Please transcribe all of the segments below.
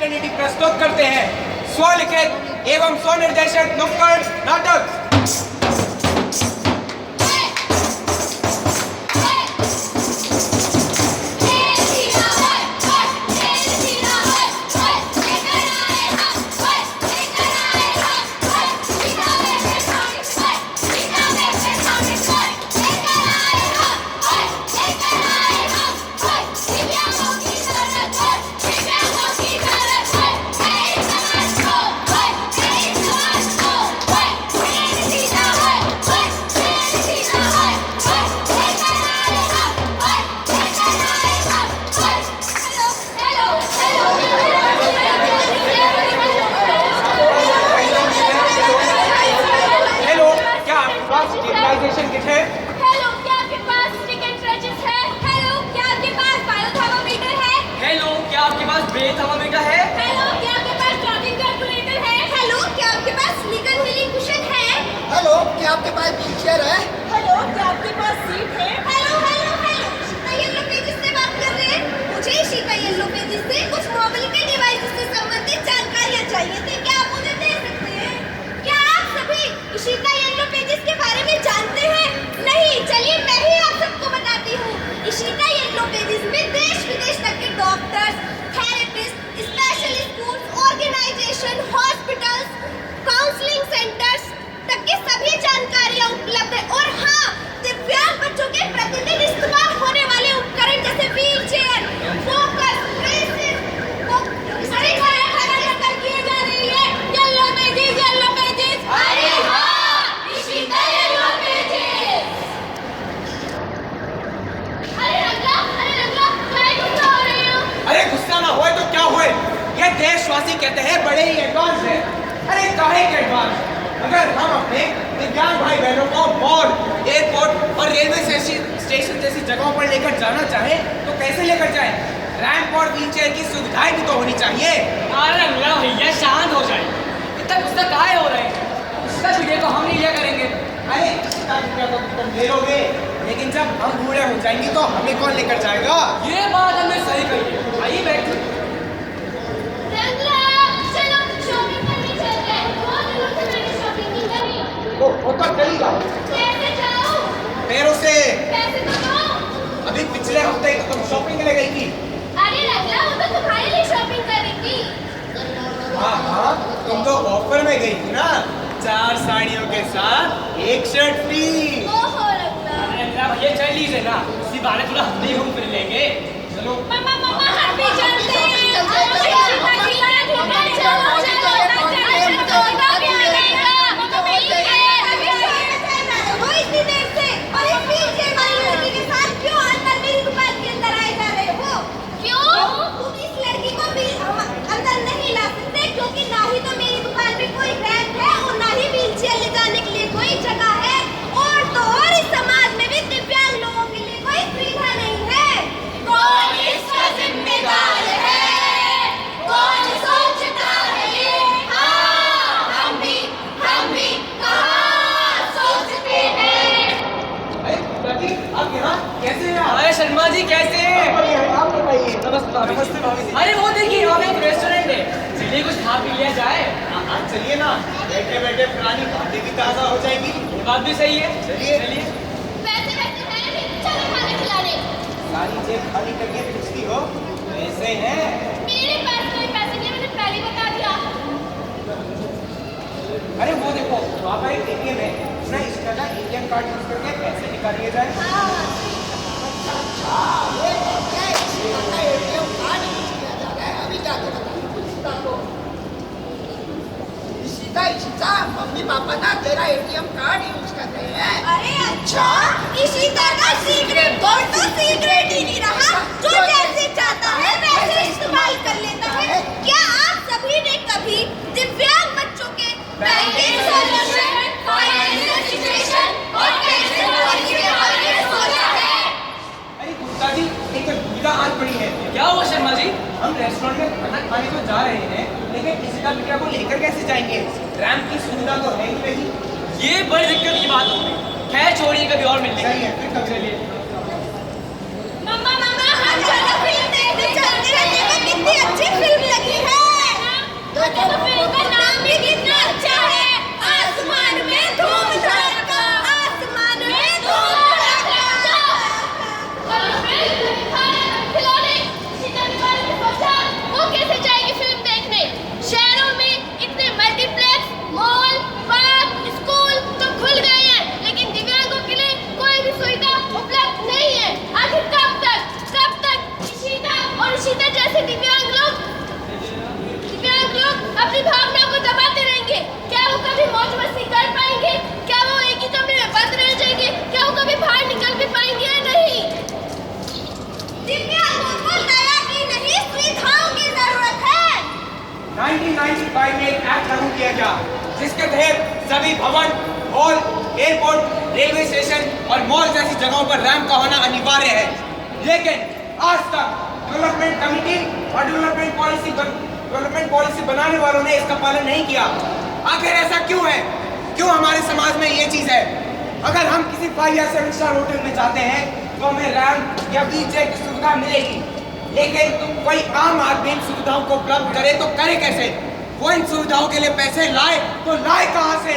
Alternative प्रस्तुत करते हैं स्वलिखित एवं स्वनिर्देशित नुक्कड़ नाटक। आपके पास व्हीलचेयर है? हेलो, क्या आपके पास सीट है? Hello hello hello, Ishita yellow pages से बात कर रहे हैं। मुझे इशिता येलो पेजेस से कुछ मोबाइल डिवाइस से संबंधित जानकारियाँ चाहिए थी। क्या आप मुझे दे सकते हैं? क्या आप सभी इशिता येलो पेजेस के बारे में जानते हैं? नहीं, चलिए मैं ही आप सबको बताती हूँ। इशिता येलो पेजेस में देश विदेश तक के doctors, therapists, special schools, organisation, hospitals, counselling centres तक की सभी जानकारियाँ उपलब्ध है। और हाँ, दिव्यांग बच्चों के प्रतिदिन इस्तेमाल होने वाले उपकरण जैसे व्हील चेयर, फोकस, ब्रेसेस, किए जा रही है। Yellow pages, yellow pages. अरे हाँ, इशिता येलो पेजेस। अरे रंगला, क्या गुस्सा हो रहे हो? अरे गुस्सा ना होए तो क्या होए, ये देशवासी कहते हैं बड़े ही एडवांस है। अरे काहे के एडवांस? अगर हम अपने दिव्यांग भाई बहनों को मॉल, एयरपोर्ट और रेलवे स्टेशन जैसी जगहों पर लेकर जाना चाहे तो कैसे लेकर जाएं? रैंप और व्हीलचेयर की सुविधाएं भी तो होनी चाहिए। अरे अल्लाह भैया शांत हो जाए, इतना गुस्सा काहे हो रहे हैं? इसका वीडियो तो हम ही लिया करेंगे। अरे इसका वीडियो तो तुम ले लोगे, लेकिन जब हम बूढ़े हो जाएंगे तो हमें कौन लेकर जाएगा? ये बात हमने सही कही है। आइए बैठिए। वो तो चली जाओ। कैसे जाऊँ? पैरों से। पैसे तो दो। अभी पिछले हफ्ते ही तो तुम शॉपिंग के लिए गई थी। अरे रंगला, वो तो तुम्हारे लिए शॉपिंग कर रही थी। हाँ, तुम तो ऑफर में गई थी ना, 4 साड़ियों के साथ 1 शर्ट फ्री। ओहो रंगला। अरे अल्लाह भैया चल लीजिए ना, इसी बारे थोड़ा हम भी घूम फिर लेंगे। चलो। मम्मा हम भी चलते हैं। शर्मा जी कैसे हैं? नमस्ते भाभी जी। अरे वो देखिए, वहाँ पे एक रेस्टोरेंट है, चलिए कुछ खा पी लिया जाए। हाँ चलिए ना, बैठे बैठे पुरानी बातें भी ताज़ा हो जाएंगी। ये बात भी सही है। चलिए। पैसे है नहीं, चलो खाना खिलाने। सारी जेब खाली करके पूछती हो, ऐसे हैं? मेरे पास कोई पैसे नहीं, मैंने पहले ही बता दिया। अरे वो देखो, वहाँ पर एक ATM है ना, इसका ना ATM कार्ड यूज करके पैसे निकालिए जाए। इशिता, मम्मी पापा ना तेरा ATM कार्ड यूज कर रहे हैं। अरे अच्छा, इशिता का सीक्रेट कोड तो सीक्रेट ही नहीं रहा। जो जैसे चाहता है वैसे इस्तेमाल कर लेता है। क्या आप सभी ने कभी दिव्यांग बच्चों के बैंकिंग सॉल्यूशन, फाइनेंशियल सिचुएशन और कैसे पॉलिसी के बारे में सोचा है? अरे गुप्ता जी, एक दुविधा आन पड़ी है। क्या हुआ शर्मा जी? हम रेस्टोरेंट में खाना खाने को जा रहे हैं, लेकिन इशिता बिटिया को लेकर कैसे जाएंगे? रैंप की सुविधा तो है ही नहीं। ये बड़ी दिक्कत की बात हो गई। खैर छोड़िए, कभी और मिलते सही है, फिर कब चलिए। मम्मा हम चलो फिल्म देखने चलते हैं। देखो कितनी अच्छी फिल्म लगी है। 1995 में एक एक्ट लागू किया गया जिसके तहत सभी भवन, हॉल, एयरपोर्ट, रेलवे स्टेशन और मॉल जैसी जगहों पर रैंप का होना अनिवार्य है। लेकिन आज तक डेवलपमेंट कमेटी और डेवलपमेंट पॉलिसी बनाने वालों ने इसका पालन नहीं किया। आखिर ऐसा क्यों है? क्यों हमारे समाज में ये चीज है? अगर हम किसी 5 या 7 स्टार होटल में जाते हैं तो हमें रैंप या व्हीलचेयर की सुविधा मिलेगी, लेकिन कोई आम आदमी इन सुविधाओं को उपलब्ध करे तो करे कैसे? वो इन सुविधाओं के लिए पैसे लाए तो लाए कहाँ से?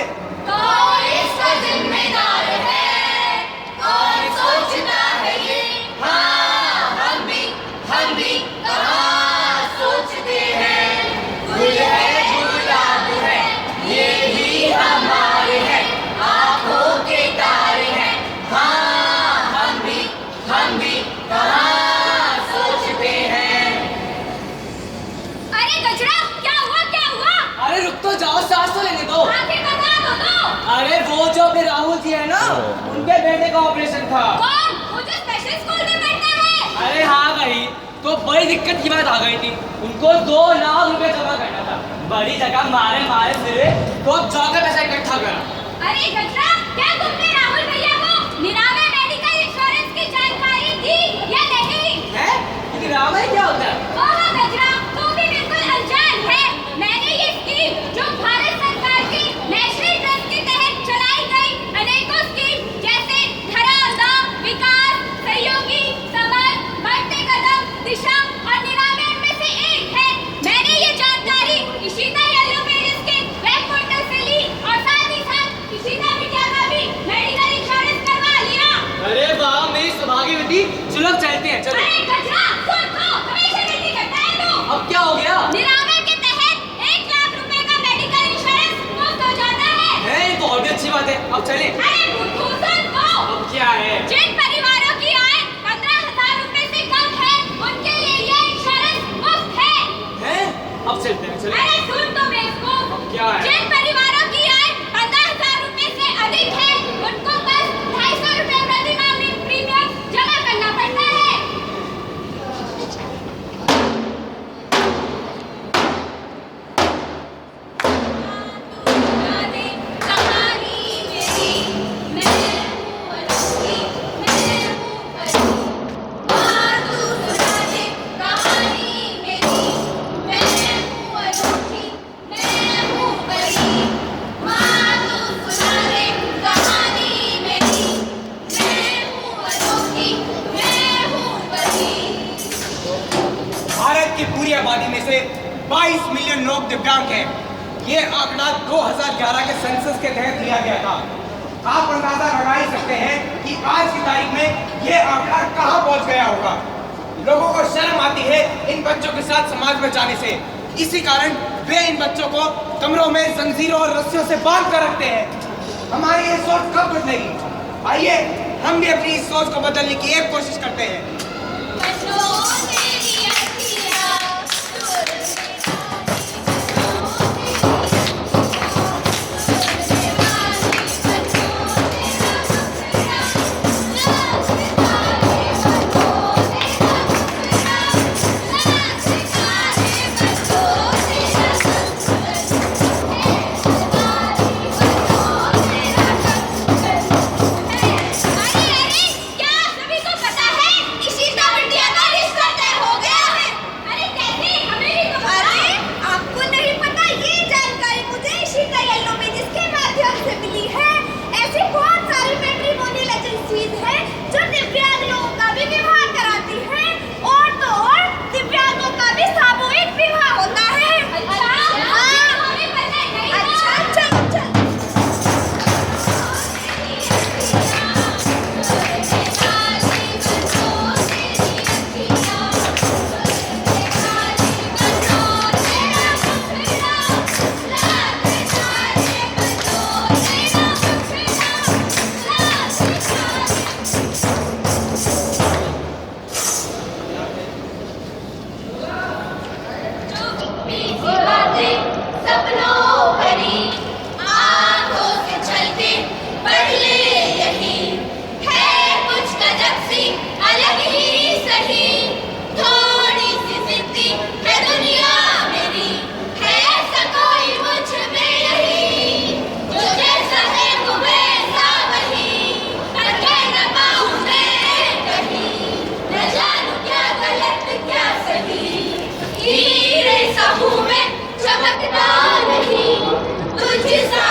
कौन इसका जिम्मेदार है? कौन सोचता है ये? हाँ, हम भी कहाँ सोचते हैं। गुल है गुलाब है, ये भी हमारे हैं, आँखों के तारे हैं। हाँ, हम भी कहाँ सोचते हैं। अरे गजरा, क्या हुआ? अरे रुक तो जाओ, सांस तो लेने दो। आखिर बता दो। अरे वो जो अपने राहुल जी है ना, उनके बेटे का ऑपरेशन था। कौन? वो जो स्पेशल स्कूल में पढ़ते हैं? अरे हाँ भाई, तो बड़ी दिक्कत की बात आ गई थी। उनको 2 लाख रुपए जमा करना था। बड़ी जगह मारे फिरे तो जाकर पैसा इकट्ठा करा। अरे गजरा, क्या तुमने राहुल भैया को निरावे मेडिकल इंश्योरेंस की जानकारी दी या नहीं? है? लेकिन रामायण क्या होता है? ओह गजरा, तू भी बिल्कुल अनजान है। मैंने ये स्कीम जो भारत सरकार की नेशनल ट्रस्ट के तहत चलाई गई अनेकों स्कीम जैसे घरौंदा, विकास, सहयोगी, समर, बढ़ते कदम, दिशा और निरावे में से एक है। मैंने ये जानकारी इशिता येलो पेजेस के वेब पोर्टल से ली और साथ ही साथ इशिता बिटिया का भी मेडिकल इंश्योरेंस करवा लिया। अरे वाह, मेरी सौभाग्य बेटी। चलो चलते हैं, चलो। अरे गजरा, सुन तो, हमेशा जल्दी करता है तू। अब क्या हो गया? निरावे के तहत 1 लाख रुपए का मेडिकल इंश्योरेंस मुफ्त हो जाता है। ये तो और भी अच्छी बात है। अब चलें। अरे बुद्धू, सुन तो। अब क्या है? जिन परिवारों की आय 15,000 रुपए से कम है, उनके लिए ये इंश्योरेंस मुफ्त है। हैं? अब चलते हैं, चलें। अरे सुन तो बेवकूफ। अब क्या है? जिन परिवारों की आय 15,000 रुपए से अधिक है, उनको बस 250 रुपए प्रति माह प्रीमियम जमा करना पड़ता है। कहानी मेरी, मैं हूँ अनोखी, मैं हूँ परी। माँ तू सुना दे कहानी मेरी, मैं हूँ अनोखी, मैं हूँ परी। माँ तू सुना दे कहानी मेरी, मैं हूँ अनोखी, मैं हूँ परी। भारत की पूरी आबादी में से 22 मिलियन लोग दिव्यांग हैं। ये आंकड़ा 2011 के सेंसस के तहत लिया गया था। आप अंदाजा लगा ही सकते हैं कि आज की तारीख में ये आंकड़ा कहां पहुंच गया होगा। लोगों को शर्म आती है इन बच्चों के साथ समाज में जाने से। इसी कारण वे इन बच्चों को कमरों में जंजीरों और रस्सियों से बांध कर रखते हैं। हमारी ये सोच कब बदलेगी? आइए हम भी अपनी इस सोच को बदलने की एक कोशिश करते हैं। कैसा हूँ मैं चमकता नहीं तुझ सा